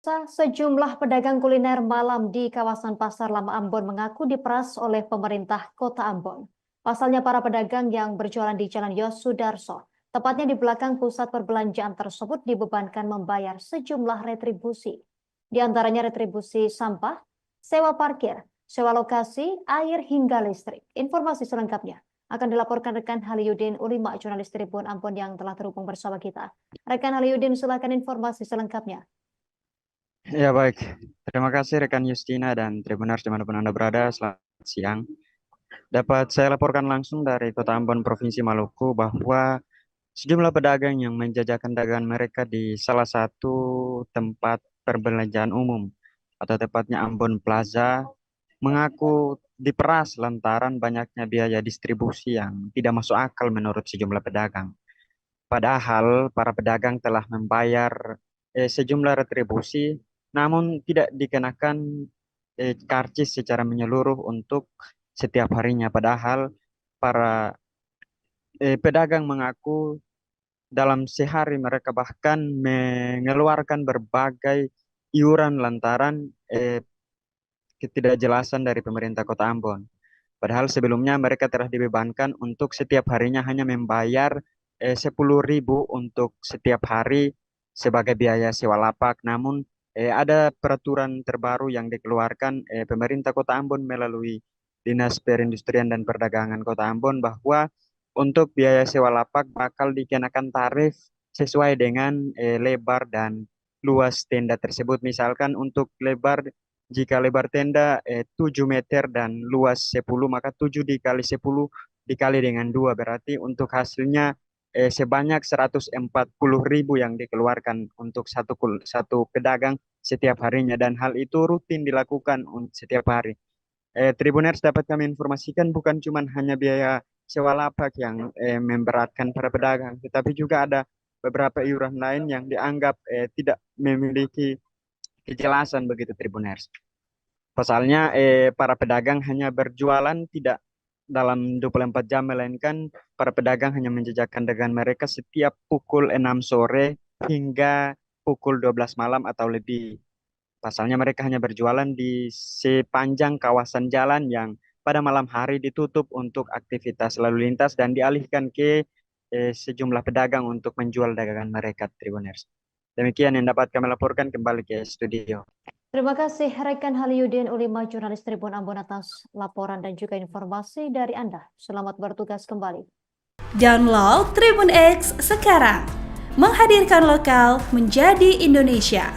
Sejumlah pedagang kuliner malam di kawasan Pasar Lama Ambon mengaku diperas oleh pemerintah Kota Ambon. Pasalnya para pedagang yang berjualan di Jalan Yosudarso, tepatnya di belakang pusat perbelanjaan tersebut dibebankan membayar sejumlah retribusi. Di antaranya retribusi sampah, sewa parkir, sewa lokasi, air hingga listrik. Informasi selengkapnya akan dilaporkan rekan Haliudin Ulima, jurnalis Tribun Ambon yang telah terhubung bersama kita. Rekan Haliudin, silakan informasi selengkapnya. Ya baik, terima kasih rekan Justina dan Tribuners dimanapun Anda berada, selamat siang. Dapat saya laporkan langsung dari Kota Ambon, Provinsi Maluku bahwa sejumlah pedagang yang menjajakan dagangan mereka di salah satu tempat perbelanjaan umum atau tepatnya Ambon Plaza mengaku diperas lantaran banyaknya biaya distribusi yang tidak masuk akal menurut sejumlah pedagang. Padahal para pedagang telah membayar sejumlah retribusi, namun tidak dikenakan karcis secara menyeluruh untuk setiap harinya. Padahal para pedagang mengaku dalam sehari mereka bahkan mengeluarkan berbagai iuran lantaran ketidakjelasan dari pemerintah Kota Ambon. Padahal sebelumnya mereka telah dibebankan untuk setiap harinya hanya membayar 10.000 untuk setiap hari sebagai biaya sewa lapak. Namun ada peraturan terbaru yang dikeluarkan pemerintah Kota Ambon melalui Dinas Perindustrian dan Perdagangan Kota Ambon bahwa untuk biaya sewa lapak bakal dikenakan tarif sesuai dengan lebar dan luas tenda tersebut. Misalkan untuk lebar, jika lebar tenda 7 meter dan luas 10, maka 7 dikali 10 dikali dengan 2. Berarti untuk hasilnya sebanyak 140.000 yang dikeluarkan untuk satu pedagang setiap harinya. Dan hal itu rutin dilakukan setiap hari. Tribuners, dapat kami informasikan bukan cuma hanya biaya sewa lapak yang memberatkan para pedagang, tetapi juga ada beberapa iuran lain yang dianggap tidak memiliki kejelasan begitu Tribuners. Pasalnya para pedagang hanya berjualan tidak dalam 24 jam, melainkan para pedagang hanya menjajakan dagangan mereka setiap pukul 6 sore hingga pukul 12 malam atau lebih. Pasalnya mereka hanya berjualan di sepanjang kawasan jalan yang pada malam hari ditutup untuk aktivitas lalu lintas dan dialihkan ke sejumlah pedagang untuk menjual dagangan mereka, Tribuners. Demikian yang dapat kami laporkan, kembali ke studio. Terima kasih rekan Haliudin Ulima, jurnalis Tribun Ambon atas laporan dan juga informasi dari Anda. Selamat bertugas kembali. Download Tribun X sekarang, menghadirkan lokal menjadi Indonesia.